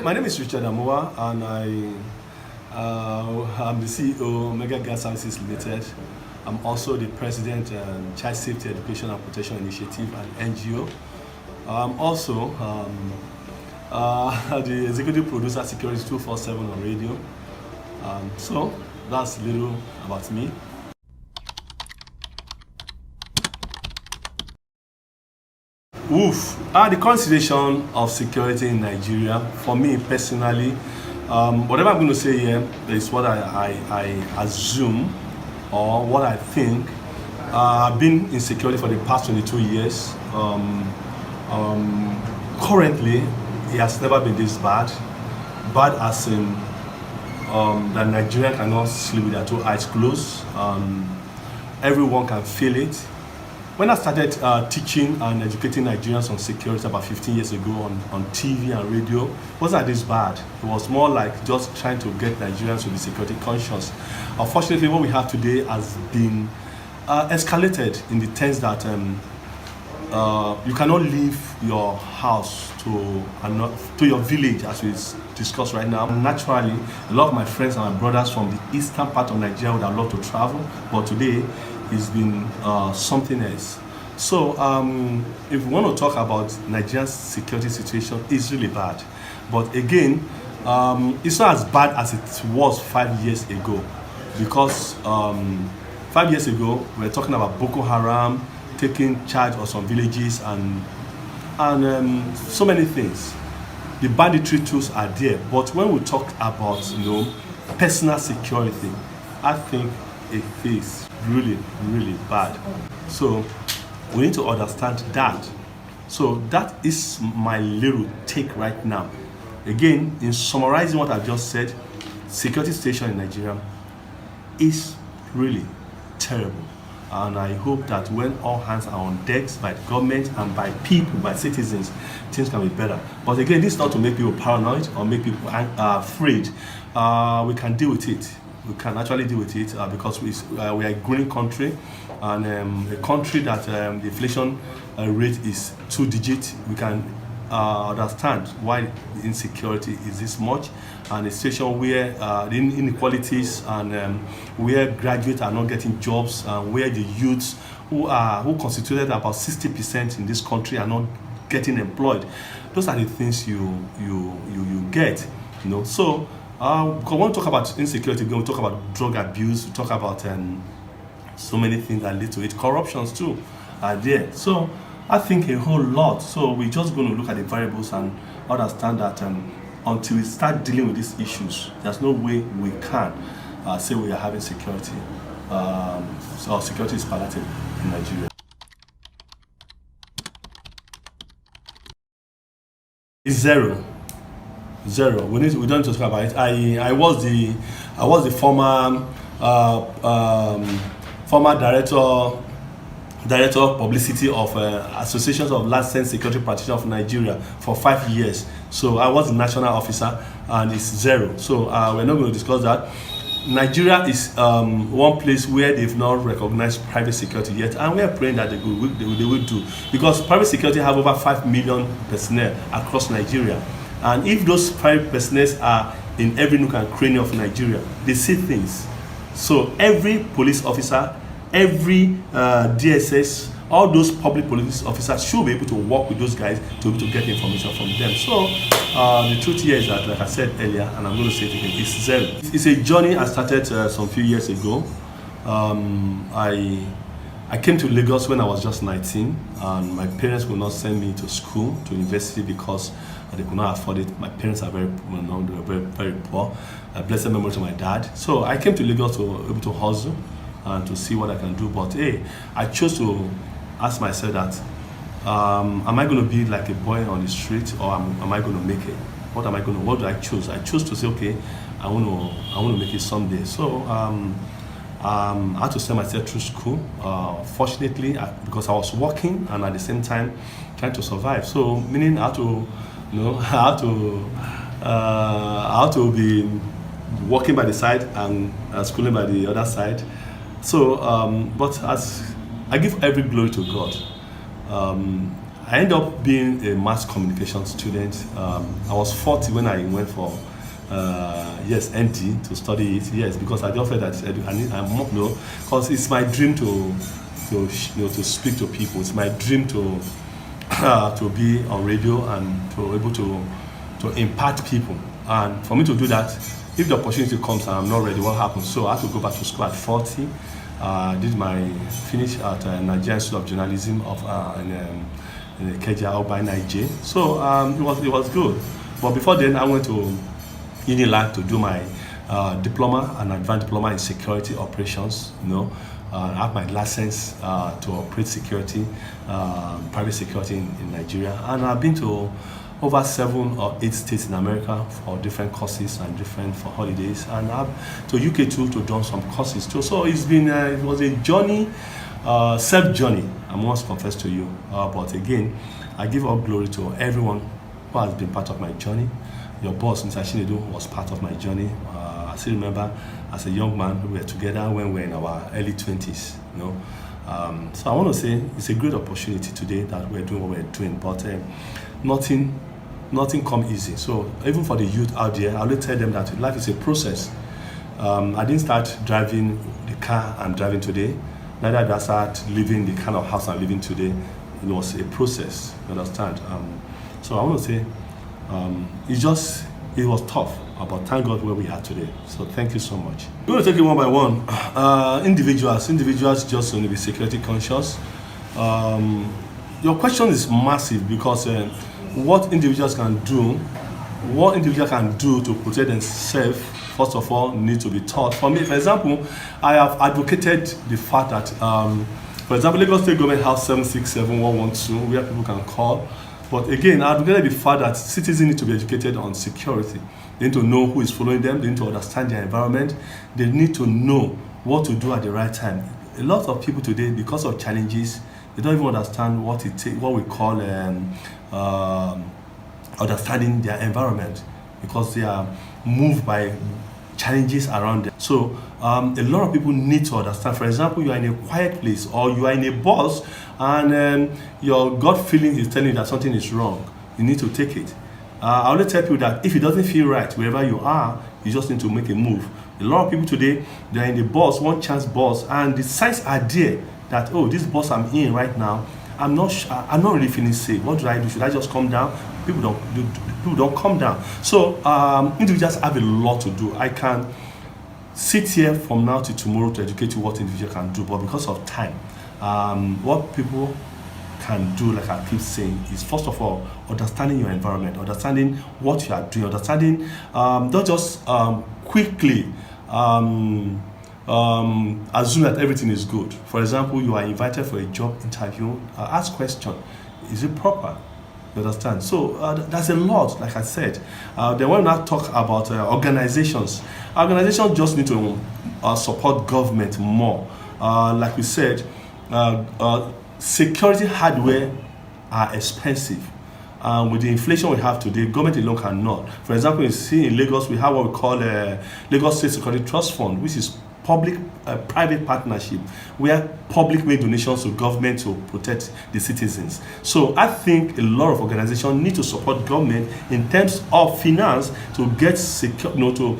My name is Richard Amoa, and I'm the CEO of Mega Gas Services Limited. I'm also the president and Child Safety Education and Protection Initiative, an NGO. I'm also the executive producer Security 247 on radio. So that's a little about me. The consideration of security in Nigeria, for me personally, whatever I'm going to say here is what I assume or what I think. I've been in security for the past 22 years. Currently, it has never been this bad. Bad as in that Nigerian cannot sleep with their two eyes closed. Everyone can feel it. When I started teaching and educating Nigerians on security about 15 years ago on TV and radio, it wasn't this bad. It was more like just trying to get Nigerians to be security conscious. Unfortunately, what we have today has been escalated in the sense that you cannot leave your house to your village, as we discussed right now. Naturally, a lot of my friends and my brothers from the eastern part of Nigeria would have loved to travel, but today it's been something else. So if we want to talk about Nigeria's security situation, it's really bad. But again, it's not as bad as it was 5 years ago, because 5 years ago we were talking about Boko Haram taking charge of some villages and so many things. The banditry tools are there, but when we talk about personal security, I think it is really bad. So we need to understand that. So that is my little take right now. Again, in summarizing what I've just said, security situation in Nigeria is really terrible. And I hope that when all hands are on decks by the government and by people, by citizens, things can be better. But again, this is not to make people paranoid or make people afraid. We can deal with it. We can actually deal with it because we are a growing country, and a country that the inflation rate is 2-digit. We can understand why the insecurity is this much, and a situation where the inequalities and where graduates are not getting jobs, and where the youths who constituted about 60% in this country are not getting employed. Those are the things you get, So because when we talk about insecurity, we talk about drug abuse, we talk about so many things that lead to it. Corruptions too are there. So I think a whole lot. So we're just going to look at the variables and understand that until we start dealing with these issues, there's no way we can say we are having security. So security is palliative in Nigeria. It's zero. We don't need to talk about it. I was the former director of publicity of Associations of Licensed Security Practitioners of Nigeria for 5 years. So I was the national officer, and it's zero. So we're not going to discuss that. Nigeria is one place where they've not recognized private security yet, and we are praying that they will do, because private security have over 5 million personnel across Nigeria. And if those private personnel are in every nook and cranny of Nigeria, they see things. So every police officer, every DSS, all those public police officers should be able to work with those guys to be able to get information from them. So the truth here is that, like I said earlier, and I'm going to say it again, it's zero. It's a journey I started some few years ago. I came to Lagos when I was just 19, and my parents would not send me to school, to university, because they could not afford it. My parents are very poor. Blessed memory to my dad. So I came to Lagos to be able to hustle and to see what I can do. But hey, I chose to ask myself that, am I going to be like a boy on the street, or am I going to make it? What do I choose? I chose to say, okay, I want to make it someday. So I had to send myself through school. Fortunately, because I was working and at the same time trying to survive. So meaning I had to, I had to be working by the side and schooling by the other side. So, but as I give every glory to God. I ended up being a mass communication student. I was 40 when I went for ND to study it. Yes, because I just felt that because it's my dream to speak to people. It's my dream to to be on radio and to able to impact people. And for me to do that, if the opportunity comes and I'm not ready, what happens? So I had to go back to school at 40. Did my finish at Nigerian Institute of Journalism in Ikeja by Nigeria. So it was good. But before then, I went to Unilag to do my diploma and advanced diploma in security operations. I have my license to operate security, private security in Nigeria, and I've been to over 7 or 8 states in America for different courses and for holidays, and I've to UK too to do some courses too. So it was a journey, self journey. I must confess to you, but again, I give all glory to everyone who has been part of my journey. Your boss, Mr. Shinedu, was part of my journey. I still remember as a young man, we were together when we were in our early 20s. So I want to say it's a great opportunity today that we're doing what we're doing, but nothing come easy. So even for the youth out there, I will tell them that life is a process. I didn't start driving the car I'm driving today. Neither did I start living the kind of house I'm living today. It was a process, you understand? So I want to say it was tough, but thank God where we are today. So thank you so much. We're going to take it one by one. Individuals just want to be security conscious. Your question is massive because what individuals can do to protect themselves, first of all, need to be taught. For me, for example, I have advocated the fact that, for example, Lagos State Government has 767-112 where people can call. But again, I advocated the fact that citizens need to be educated on security. They need to know who is following them. They need to understand their environment. They need to know what to do at the right time. A lot of people today, because of challenges, they don't even understand what we call understanding their environment, because they are moved by challenges around them. So a lot of people need to understand. For example, you are in a quiet place or you are in a bus and your gut feeling is telling you that something is wrong. You need to take it. I always tell people that if it doesn't feel right wherever you are, you just need to make a move. A lot of people today, they are in the bus, one chance bus, and the signs are there that, oh, this bus I'm in right now, I'm not really feeling safe. What do I do? Should I just come down? People don't come down. So individuals have a lot to do. I can sit here from now to tomorrow to educate you what individual can do, but because of time, what people can do, like I keep saying, is first of all understanding your environment, understanding what you are doing, understanding don't just quickly assume that everything is good. For example, you are invited for a job interview, ask question, is it proper? You understand? So there's a lot, like I said. Then when I talk about organizations just need to support government more. Like we said, security hardware are expensive. With the inflation we have today, government alone cannot. For example, you see in Lagos, we have what we call Lagos State Security Trust Fund, which is public-private partnership, where public make donations to government to protect the citizens. So I think a lot of organizations need to support government in terms of finance to get to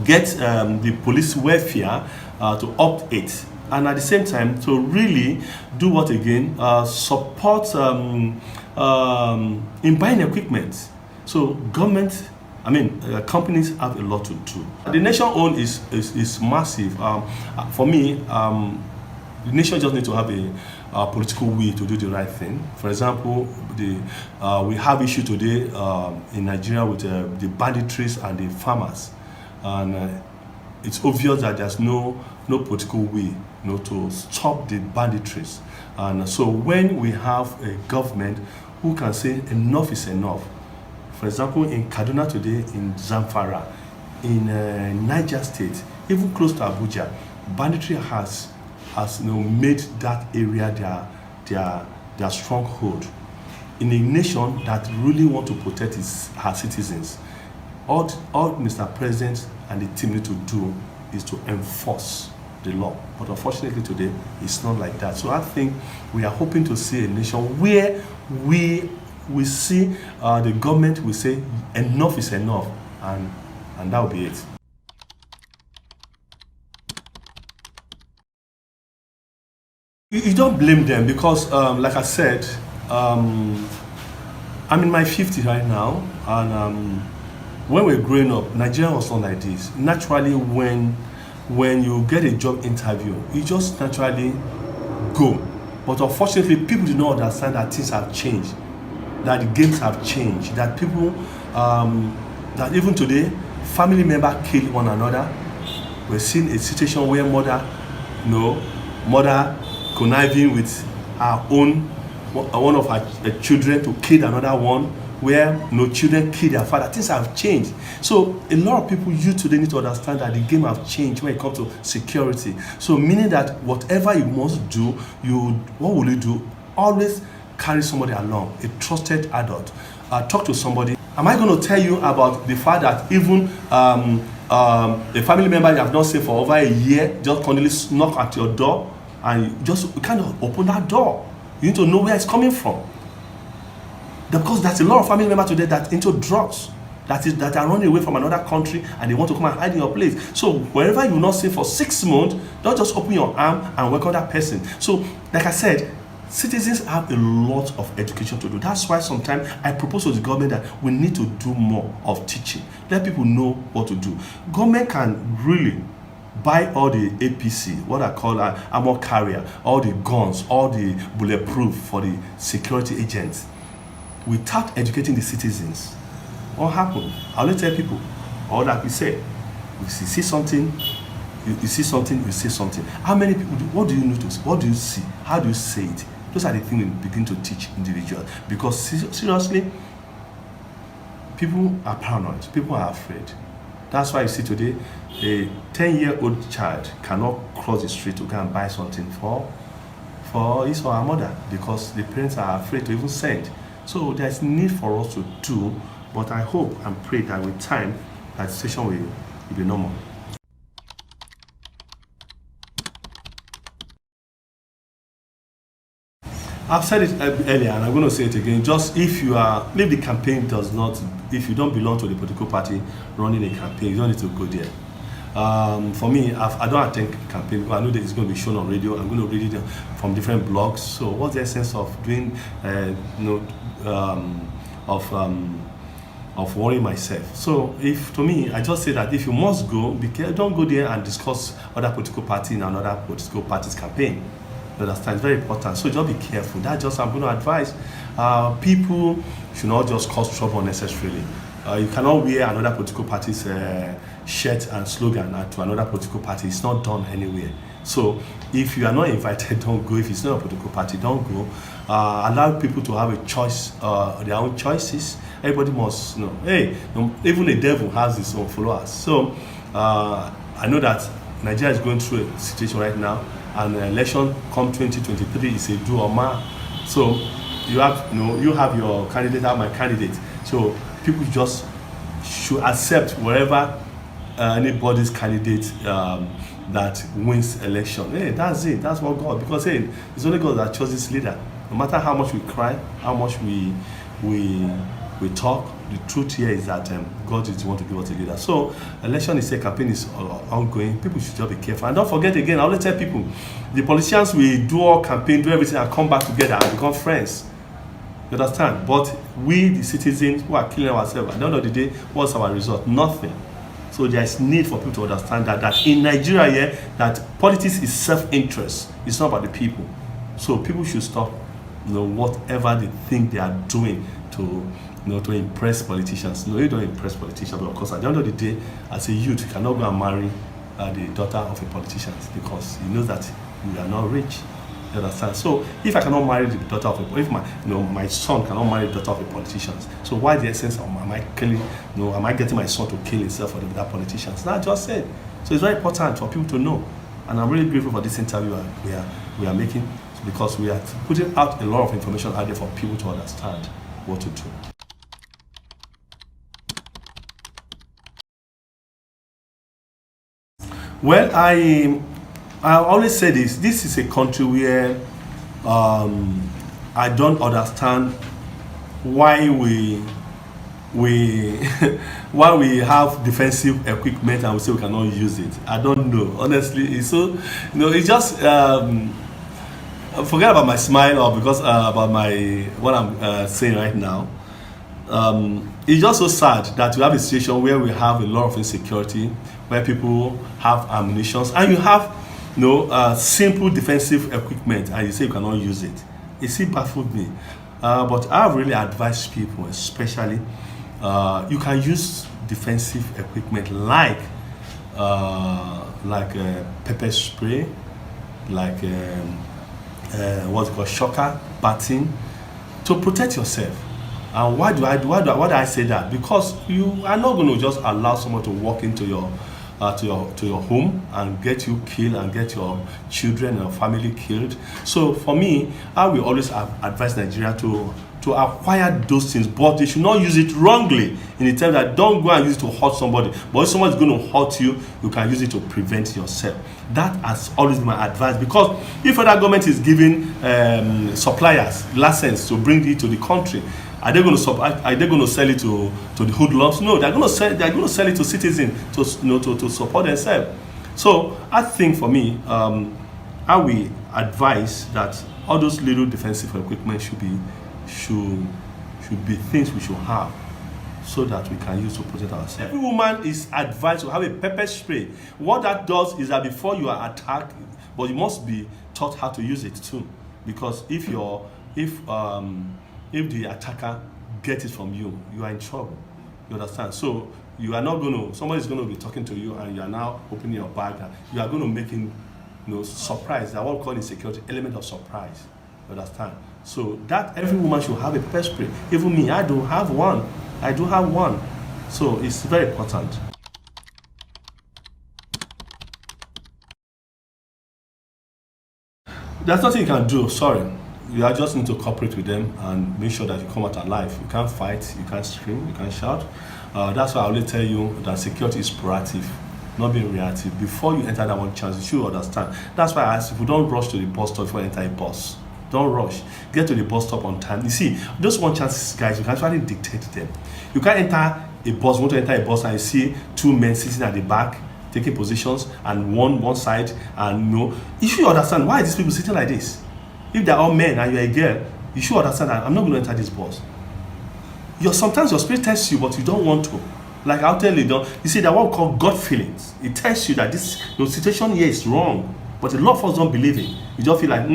get the police welfare to opt it. And at the same time, to really do what again? Support in buying equipment. So government, companies have a lot to do. The nation own is massive. For me, the nation just needs to have a political will to do the right thing. For example, we have issue today in Nigeria with the banditries and the farmers, and it's obvious that there's no political will, to stop the banditries. And so when we have a government who can say enough is enough, for example, in Kaduna today, in Zamfara, in Niger State, even close to Abuja, banditry has made that area their stronghold. In a nation that really want to protect her citizens, all Mr. President and the team need to do is to enforce the law. But unfortunately today, it's not like that. So I think we are hoping to see a nation where we see the government will say enough is enough, and that will be it. You don't blame them because, like I said, I'm in my 50s right now, and when we're growing up, Nigeria was not like this. Naturally, when you get a job interview, you just naturally go. But unfortunately, people do not understand that things have changed, that the games have changed, that people, that even today, family members kill one another. We're seeing a situation where mother conniving with her own, one of her children to kill another one, where no children kill their father. Things have changed. So a lot of people today need to understand that the game have changed when it comes to security. So meaning that whatever you must do, what will you do? Always carry somebody along, a trusted adult. Talk to somebody. Am I going to tell you about the fact that even a family member you have not seen for over a year just continually knock at your door, and you just kind of open that door? You need to know where it's coming from. Because there's a lot of family members today that into drugs, that are running away from another country, and they want to come and hide in your place. So wherever you're not safe for 6 months, don't just open your arm and welcome that person. So like I said, citizens have a lot of education to do. That's why sometimes I propose to the government that we need to do more of teaching. Let people know what to do. Government can really buy all the APC, what I call an armor carrier, all the guns, all the bulletproof for the security agents, without educating the citizens. What happened? I'll let tell people, all that we say, you see something, you see something, you say something. How many people what do you notice? What do you see? How do you say it? Those are the things we begin to teach individuals. Because seriously, people are paranoid, people are afraid. That's why you see today, a 10-year-old child cannot cross the street to go and buy something for his or her mother, because the parents are afraid to even send. So there's need for us to do, but I hope and pray that with time, that situation will be normal. I've said it earlier, and I'm going to say it again. Just if the campaign does not, if you don't belong to the political party running a campaign, you don't need to go there. For me, I don't attend campaign because I know that it's going to be shown on radio. I'm going to read it from different blogs. So what's the essence of doing, of worrying myself? So to me, I just say that if you must go, don't go there and discuss other political party and another political party's campaign. You understand? It's very important. So just be careful. That's just I'm going to advise. People should not just cause trouble unnecessarily. You cannot wear another political party's shirt and slogan to another political party. It's not done anywhere. So if you are not invited, don't go. If it's not a political party, don't go. Allow people to have a choice, their own choices. Everybody must know. Hey, even the devil has his own followers. So I know that Nigeria is going through a situation right now, and the election come 2023 is a do or ma. So you have your candidate, I have my candidate. So people just should accept wherever anybody's candidate that wins election. Hey, that's it. That's what God. Because hey, it's only God that chose this leader. No matter how much we cry, how much we talk, the truth here is that God is the one to give us a leader. So election is a campaign is ongoing. People should just be careful. And don't forget again, I always tell people, the politicians will do all campaign, do everything, and come back together and become friends. You understand? But we, the citizens who are killing ourselves, at the end of the day, what's our result? Nothing. So there is need for people to understand that in Nigeria here, that politics is self-interest. It's not about the people. So people should stop, whatever they think they are doing to impress politicians. No, you don't impress politicians, but of course, at the end of the day, as a youth, you cannot go and marry the daughter of a politician because he knows that we are not rich. You understand? So if I cannot marry the daughter of if my son cannot marry the daughter of a politician, so why the essence of am I killing? Am I getting my son to kill himself for that politician? So I just said. So it's very important for people to know, and I'm really grateful for this interview we are making, because we are putting out a lot of information out there for people to understand what to do. Well, I always say this is a country where I don't understand why we why we have defensive equipment and we say we cannot use it. I don't know. Honestly, it's so it's just forget about my smile or because about my what I'm saying right now. It's just so sad that we have a situation where we have a lot of insecurity, where people have ammunition, and you have simple defensive equipment, and you say you cannot use it. It still baffled me. But I really advise people, especially, you can use defensive equipment like pepper spray, like what's it called, shocker, batting, to protect yourself. And why do I say that? Because you are not going to just allow someone to walk into your to your home and get you killed and get your children and your family killed. So for me, I will always advise Nigeria to acquire those things, but they should not use it wrongly, in the term that don't go and use it to hurt somebody. But if someone is going to hurt you, you can use it to prevent yourself. That has always been my advice, because if federal government is giving suppliers license to bring it to the country, are they going to sell it to the hoodlums? No, they're going to sell it to citizens to support themselves. So I think for me, I will advise that all those little defensive equipment should be things we should have, so that we can use to protect ourselves. Every woman is advised to have a pepper spray. What that does is that before you are attacked, but you must be taught how to use it too, because if the attacker gets it from you, you are in trouble. You understand? So you are not going to, somebody is going to be talking to you and you are now opening your bag, and you are going to make him surprise. That's what we call in security, element of surprise. You understand? So that every woman should have a pepper spray. Even me, I do have one. So it's very important. There's nothing you can do, sorry. You just need to cooperate with them and make sure that you come out alive. You can't fight, you can't scream, you can't shout. That's why I always tell you that security is proactive, not being reactive. Before you enter that one chance, you should understand. That's why I ask people, don't rush to the bus stop before you enter a bus. Don't rush. Get to the bus stop on time. You see, those one chances, guys, you can actually dictate them. You can't enter a bus, you want to enter a bus and you see two men sitting at the back, taking positions, and one side, and you should understand, why are these people sitting like this? If they're all men and you're a girl, you should understand that I'm not going to enter this bus. Sometimes your spirit tells you, but you don't want to. Like I'll tell you, you see that what we call God feelings. It tells you that this situation here is wrong, but a lot of us don't believe it. You just feel like,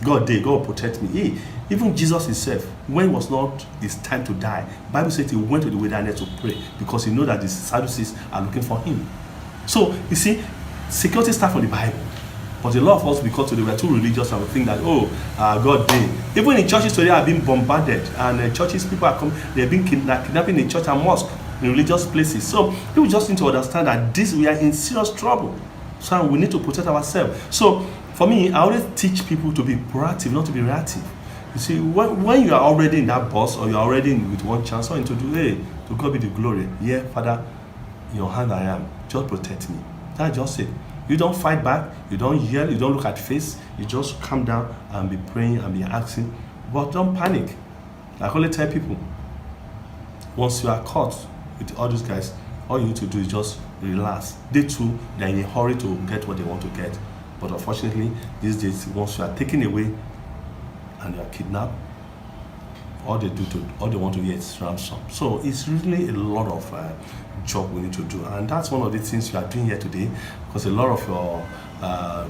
God will protect me. Even Jesus himself, when it was not his time to die, the Bible says he went to the wilderness to pray, because he knew that the Sadducees are looking for him. So you see, security starts from the Bible. But a lot of us, because they were too religious, and we think that, God did. Even in churches today are being bombarded, and churches, people are coming, they're being kidnapping in church and mosque, in religious places. So people just need to understand that we are in serious trouble. So we need to protect ourselves. So for me, I always teach people to be proactive, not to be reactive. You see, when you are already in that bus, or you're already with one chance, or to do, to God be the glory. Yeah, Father, in your hand I am. Just protect me. That's just it. You don't fight back, you don't yell, you don't look at face, you just calm down and be praying and be asking. But don't panic. Like I always tell people, once you are caught with all those guys, all you need to do is just relax. They too, they're in a hurry to get what they want to get. But unfortunately, these days, once you are taken away and you are kidnapped, all they want to get is ransom. So it's really a lot of job we need to do, and that's one of the things we are doing here today, because a lot of your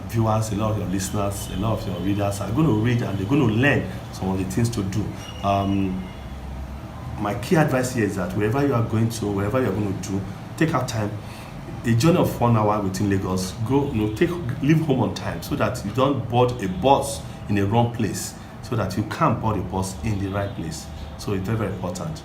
viewers, a lot of your listeners, a lot of your readers are going to read, and they're going to learn some of the things to do. My key advice here is that wherever you are going to, wherever you are going to do, take out time. A journey of 1 hour within Lagos, leave home on time, so that you don't board a bus in the wrong place, so that you can board a bus in the right place. So it's very, very important.